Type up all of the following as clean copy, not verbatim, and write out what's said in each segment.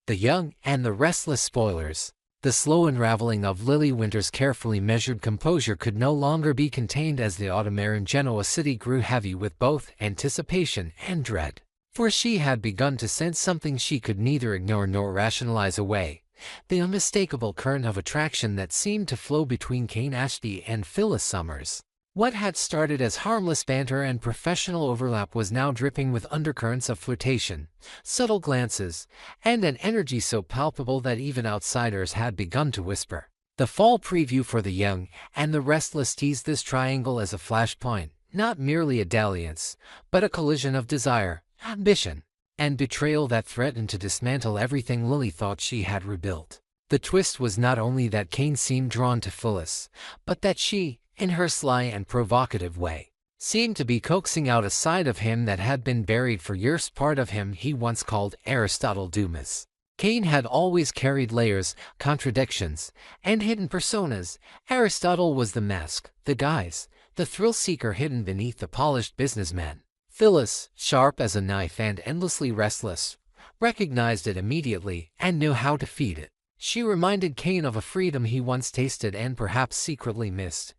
The Young and the Restless spoilers. The slow unraveling of Lily Winter's carefully measured composure could no longer be contained as the autumn air in Genoa City grew heavy with both anticipation and dread. For she had begun to sense something she could neither ignore nor rationalize away, the unmistakable current of attraction that seemed to flow between Kane Ashby and Phyllis Summers. What had started as harmless banter and professional overlap was now dripping with undercurrents of flirtation, subtle glances, and an energy so palpable that even outsiders had begun to whisper. The fall preview for The Young and the Restless teased this triangle as a flashpoint, not merely a dalliance, but a collision of desire, ambition, and betrayal that threatened to dismantle everything Lily thought she had rebuilt. The twist was not only that Kane seemed drawn to Phyllis, but that she, in her sly and provocative way, seemed to be coaxing out a side of him that had been buried for years, part of him he once called Aristotle Dumas. Kane had always carried layers, contradictions, and hidden personas. Aristotle was the mask, the guise, the thrill-seeker hidden beneath the polished businessman. Phyllis, sharp as a knife and endlessly restless, recognized it immediately and knew how to feed it. She reminded Kane of a freedom he once tasted and perhaps secretly missed.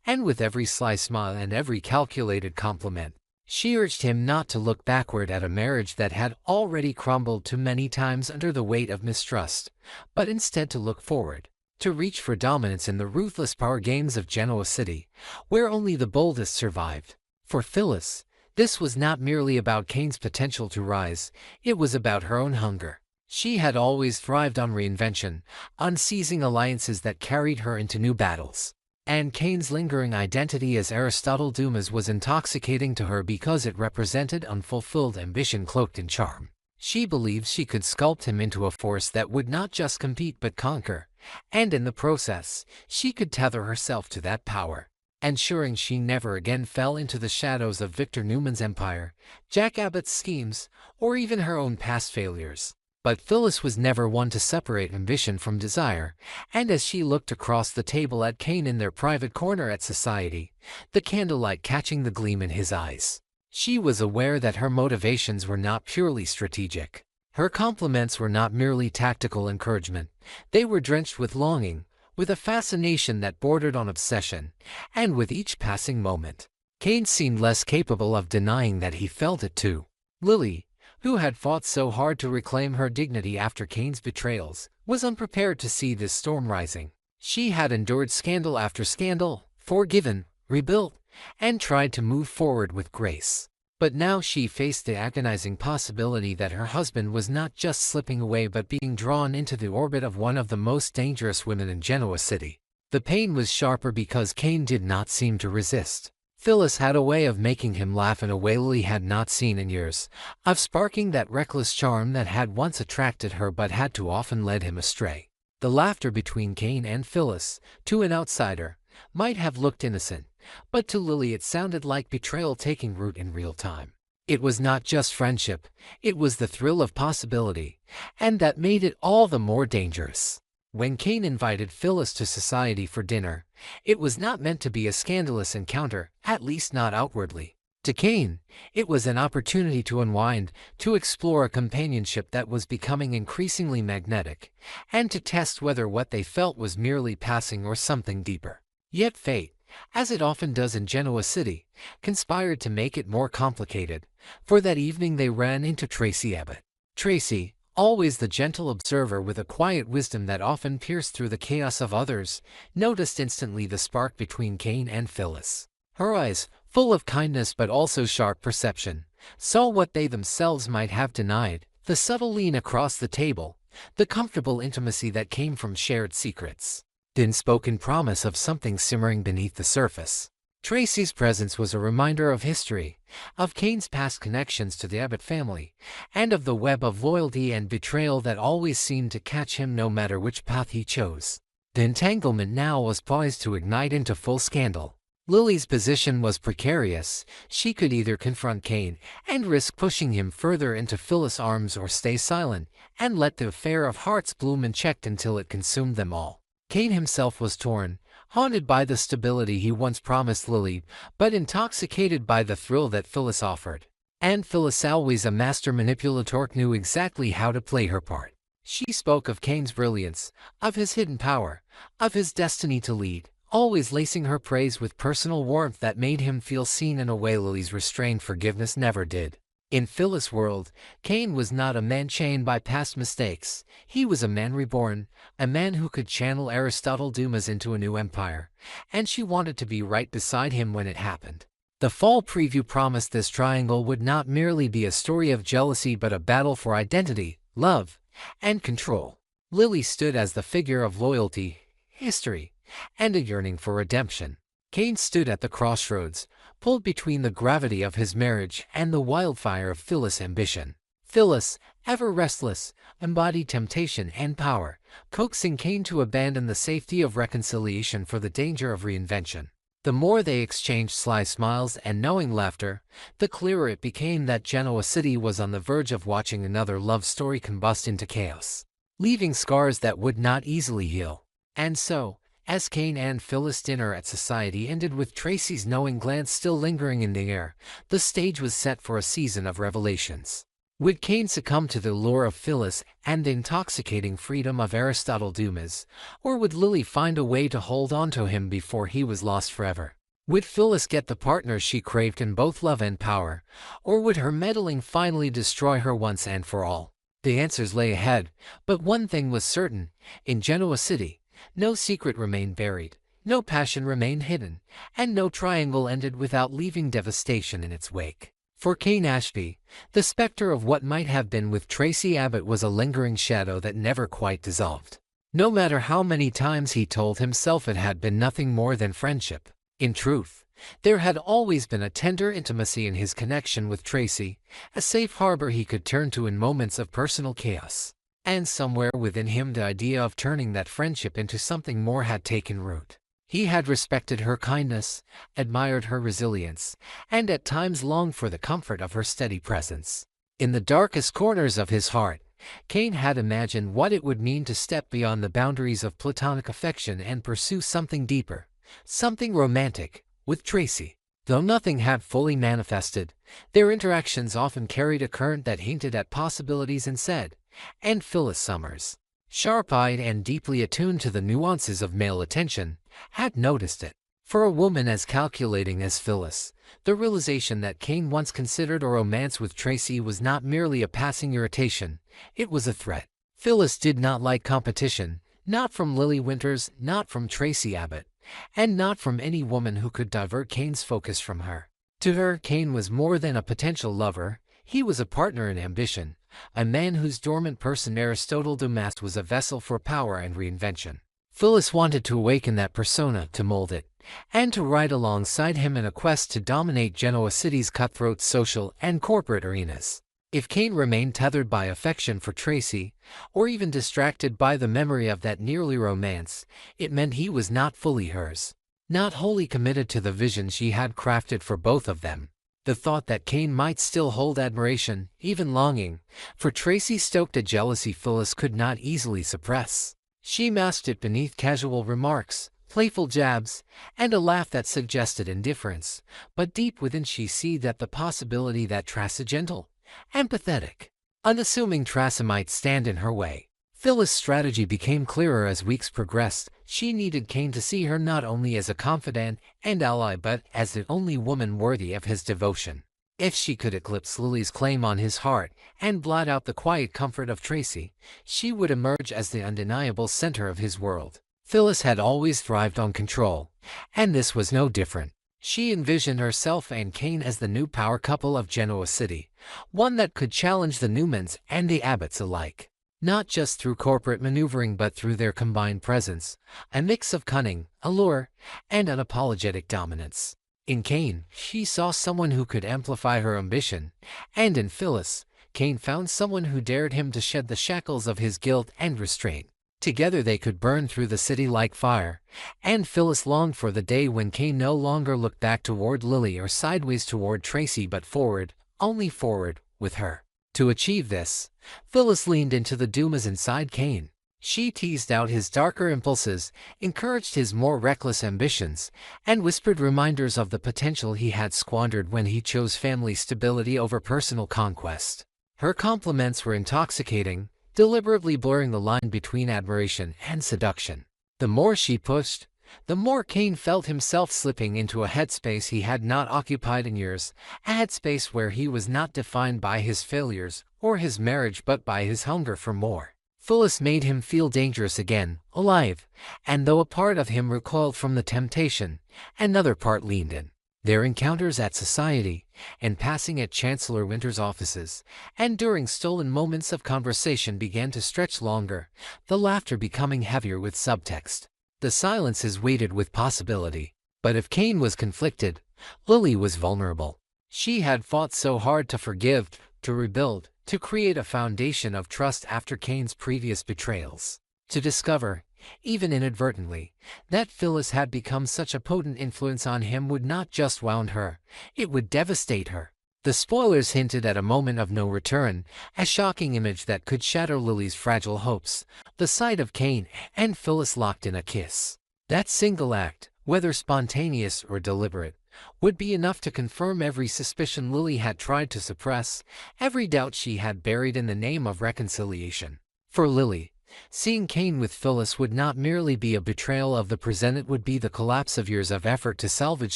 And with every sly smile and every calculated compliment, she urged him not to look backward at a marriage that had already crumbled too many times under the weight of mistrust, but instead to look forward, to reach for dominance in the ruthless power games of Genoa City, where only the boldest survived. For Phyllis, this was not merely about Kane's potential to rise, it was about her own hunger. She had always thrived on reinvention, on seizing alliances that carried her into new battles. And Kane's lingering identity as Aristotle Dumas was intoxicating to her because it represented unfulfilled ambition cloaked in charm. She believed she could sculpt him into a force that would not just compete but conquer, and in the process, she could tether herself to that power, ensuring she never again fell into the shadows of Victor Newman's empire, Jack Abbott's schemes, or even her own past failures. But Phyllis was never one to separate ambition from desire, and as she looked across the table at Kane in their private corner at society, the candlelight catching the gleam in his eyes, she was aware that her motivations were not purely strategic. Her compliments were not merely tactical encouragement. They were drenched with longing, with a fascination that bordered on obsession, and with each passing moment, Kane seemed less capable of denying that he felt it too. Lily, who had fought so hard to reclaim her dignity after Kane's betrayals, was unprepared to see this storm rising. She had endured scandal after scandal, forgiven, rebuilt, and tried to move forward with grace. But now she faced the agonizing possibility that her husband was not just slipping away but being drawn into the orbit of one of the most dangerous women in Genoa City. The pain was sharper because Kane did not seem to resist. Phyllis had a way of making him laugh in a way Lily had not seen in years, of sparking that reckless charm that had once attracted her but had too often led him astray. The laughter between Kane and Phyllis, to an outsider, might have looked innocent, but to Lily it sounded like betrayal taking root in real time. It was not just friendship, it was the thrill of possibility, and that made it all the more dangerous. When Kane invited Phyllis to society for dinner, it was not meant to be a scandalous encounter, at least not outwardly. To Kane, it was an opportunity to unwind, to explore a companionship that was becoming increasingly magnetic, and to test whether what they felt was merely passing or something deeper. Yet fate, as it often does in Genoa City, conspired to make it more complicated, for that evening they ran into Tracy Abbott. Tracy, always the gentle observer with a quiet wisdom that often pierced through the chaos of others, noticed instantly the spark between Kane and Phyllis. Her eyes, full of kindness but also sharp perception, saw what they themselves might have denied, the subtle lean across the table, the comfortable intimacy that came from shared secrets, the unspoken promise of something simmering beneath the surface. Tracy's presence was a reminder of history, of Kane's past connections to the Abbott family, and of the web of loyalty and betrayal that always seemed to catch him no matter which path he chose. The entanglement now was poised to ignite into full scandal. Lily's position was precarious. She could either confront Kane and risk pushing him further into Phyllis' arms or stay silent and let the affair of hearts bloom unchecked until it consumed them all. Kane himself was torn, haunted by the stability he once promised Lily, but intoxicated by the thrill that Phyllis offered. And Phyllis, always a master manipulator, knew exactly how to play her part. She spoke of Kane's brilliance, of his hidden power, of his destiny to lead, always lacing her praise with personal warmth that made him feel seen in a way Lily's restrained forgiveness never did. In Phyllis' world, Kane was not a man chained by past mistakes. He was a man reborn, a man who could channel Aristotle Dumas into a new empire, and she wanted to be right beside him when it happened. The fall preview promised this triangle would not merely be a story of jealousy but a battle for identity, love, and control. Lily stood as the figure of loyalty, history, and a yearning for redemption. Kane stood at the crossroads, pulled between the gravity of his marriage and the wildfire of Phyllis' ambition. Phyllis, ever restless, embodied temptation and power, coaxing Kane to abandon the safety of reconciliation for the danger of reinvention. The more they exchanged sly smiles and knowing laughter, the clearer it became that Genoa City was on the verge of watching another love story combust into chaos, leaving scars that would not easily heal. And so, as Kane and Phyllis' dinner at Society ended with Tracy's knowing glance still lingering in the air, the stage was set for a season of revelations. Would Kane succumb to the lure of Phyllis and the intoxicating freedom of Aristotle Dumas, or would Lily find a way to hold on to him before he was lost forever? Would Phyllis get the partner she craved in both love and power, or would her meddling finally destroy her once and for all? The answers lay ahead, but one thing was certain: in Genoa City, no secret remained buried, no passion remained hidden, and no triangle ended without leaving devastation in its wake. For Kane Ashby, the specter of what might have been with Tracy Abbott was a lingering shadow that never quite dissolved. No matter how many times he told himself it had been nothing more than friendship, in truth, there had always been a tender intimacy in his connection with Tracy, a safe harbor he could turn to in moments of personal chaos. And somewhere within him the idea of turning that friendship into something more had taken root. He had respected her kindness, admired her resilience, and at times longed for the comfort of her steady presence. In the darkest corners of his heart, Kane had imagined what it would mean to step beyond the boundaries of platonic affection and pursue something deeper, something romantic, with Tracy. Though nothing had fully manifested, their interactions often carried a current that hinted at possibilities and Phyllis Summers, sharp-eyed and deeply attuned to the nuances of male attention, had noticed it. For a woman as calculating as Phyllis, the realization that Kane once considered a romance with Tracy was not merely a passing irritation, it was a threat. Phyllis did not like competition, not from Lily Winters, not from Tracy Abbott, and not from any woman who could divert Kane's focus from her. To her, Kane was more than a potential lover. He was a partner in ambition, a man whose dormant person Aristotle Dumas was a vessel for power and reinvention. Phyllis wanted to awaken that persona, to mold it, and to ride alongside him in a quest to dominate Genoa City's cutthroat social and corporate arenas. If Kane remained tethered by affection for Tracy, or even distracted by the memory of that nearly romance, it meant he was not fully hers, not wholly committed to the vision she had crafted for both of them. The thought that Kane might still hold admiration, even longing, for Tracy stoked a jealousy Phyllis could not easily suppress. She masked it beneath casual remarks, playful jabs, and a laugh that suggested indifference, but deep within she saw that the possibility that Tracy, gentle, empathetic, unassuming Tracy might stand in her way. Phyllis' strategy became clearer as weeks progressed. She needed Kane to see her not only as a confidant and ally but as the only woman worthy of his devotion. If she could eclipse Lily's claim on his heart and blot out the quiet comfort of Tracy, she would emerge as the undeniable center of his world. Phyllis had always thrived on control, and this was no different. She envisioned herself and Kane as the new power couple of Genoa City, one that could challenge the Newmans and the Abbotts alike. Not just through corporate maneuvering but through their combined presence, a mix of cunning, allure, and unapologetic dominance. In Kane, she saw someone who could amplify her ambition, and in Phyllis, Kane found someone who dared him to shed the shackles of his guilt and restraint. Together they could burn through the city like fire, and Phyllis longed for the day when Kane no longer looked back toward Lily or sideways toward Tracy but forward, only forward, with her. To achieve this, Phyllis leaned into the Dumas inside Kane. She teased out his darker impulses, encouraged his more reckless ambitions, and whispered reminders of the potential he had squandered when he chose family stability over personal conquest. Her compliments were intoxicating, deliberately blurring the line between admiration and seduction. The more she pushed, the more Kane felt himself slipping into a headspace he had not occupied in years, a headspace where he was not defined by his failures or his marriage but by his hunger for more. Phyllis made him feel dangerous again, alive, and though a part of him recoiled from the temptation, another part leaned in. Their encounters at society, and passing at Chancellor Winter's offices, and during stolen moments of conversation began to stretch longer, the laughter becoming heavier with subtext. The silences waited with possibility. But if Kane was conflicted, Lily was vulnerable. She had fought so hard to forgive, to rebuild, to create a foundation of trust after Kane's previous betrayals. To discover, even inadvertently, that Phyllis had become such a potent influence on him would not just wound her, it would devastate her. The spoilers hinted at a moment of no return, a shocking image that could shatter Lily's fragile hopes, the sight of Kane and Phyllis locked in a kiss. That single act, whether spontaneous or deliberate, would be enough to confirm every suspicion Lily had tried to suppress, every doubt she had buried in the name of reconciliation. For Lily, seeing Kane with Phyllis would not merely be a betrayal of the present, it would be the collapse of years of effort to salvage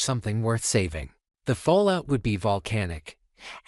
something worth saving. The fallout would be volcanic,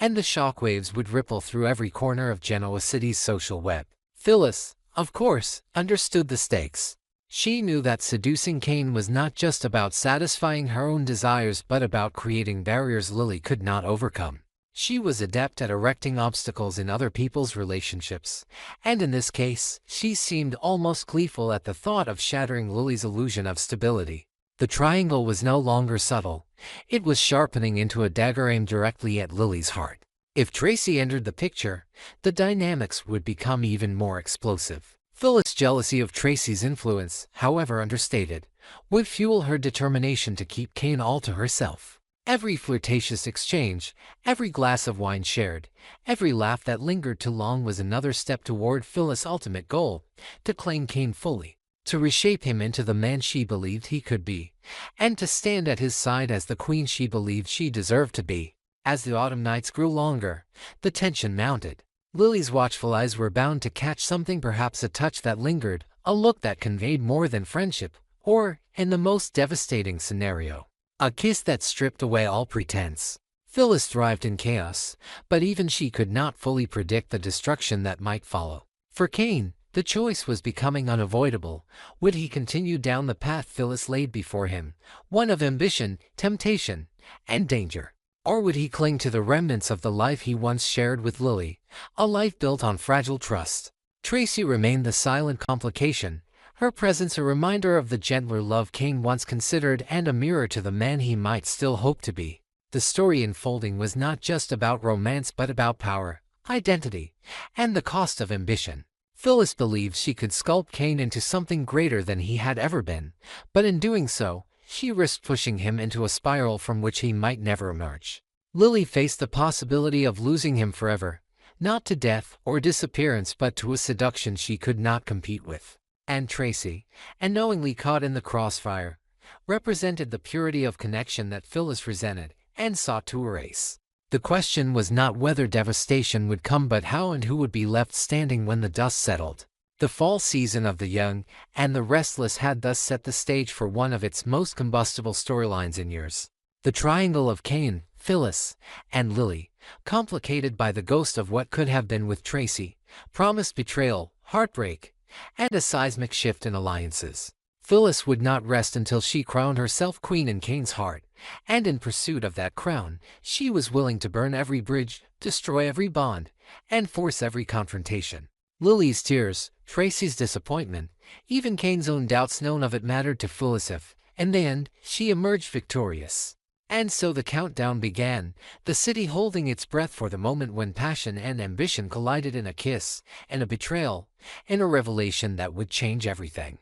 and the shockwaves would ripple through every corner of Genoa City's social web. Phyllis, of course, understood the stakes. She knew that seducing Kane was not just about satisfying her own desires but about creating barriers Lily could not overcome. She was adept at erecting obstacles in other people's relationships, and in this case, she seemed almost gleeful at the thought of shattering Lily's illusion of stability. The triangle was no longer subtle. It was sharpening into a dagger aimed directly at Lily's heart. If Tracy entered the picture, the dynamics would become even more explosive. Phyllis' jealousy of Tracy's influence, however understated, would fuel her determination to keep Kane all to herself. Every flirtatious exchange, every glass of wine shared, every laugh that lingered too long was another step toward Phyllis' ultimate goal, to claim Kane fully, to reshape him into the man she believed he could be, and to stand at his side as the queen she believed she deserved to be. As the autumn nights grew longer, the tension mounted. Lily's watchful eyes were bound to catch something, perhaps a touch that lingered, a look that conveyed more than friendship, or, in the most devastating scenario, a kiss that stripped away all pretense. Phyllis thrived in chaos, but even she could not fully predict the destruction that might follow. For Kane, the choice was becoming unavoidable. Would he continue down the path Phyllis laid before him, one of ambition, temptation, and danger? Or would he cling to the remnants of the life he once shared with Lily, a life built on fragile trust? Tracy remained the silent complication, her presence a reminder of the gentler love Kane once considered and a mirror to the man he might still hope to be. The story unfolding was not just about romance but about power, identity, and the cost of ambition. Phyllis believed she could sculpt Kane into something greater than he had ever been, but in doing so, she risked pushing him into a spiral from which he might never emerge. Lily faced the possibility of losing him forever, not to death or disappearance but to a seduction she could not compete with. And Tracy, unknowingly caught in the crossfire, represented the purity of connection that Phyllis resented and sought to erase. The question was not whether devastation would come but how and who would be left standing when the dust settled. The fall season of The Young and the Restless had thus set the stage for one of its most combustible storylines in years. The triangle of Kane, Phyllis, and Lily, complicated by the ghost of what could have been with Tracy, promised betrayal, heartbreak, and a seismic shift in alliances. Phyllis would not rest until she crowned herself queen in Kane's heart, and in pursuit of that crown, she was willing to burn every bridge, destroy every bond, and force every confrontation. Lily's tears, Tracy's disappointment, even Kane's own doubts known of it mattered to Phyllis if, in the end, she emerged victorious. And so the countdown began, the city holding its breath for the moment when passion and ambition collided in a kiss, in a betrayal, in a revelation that would change everything.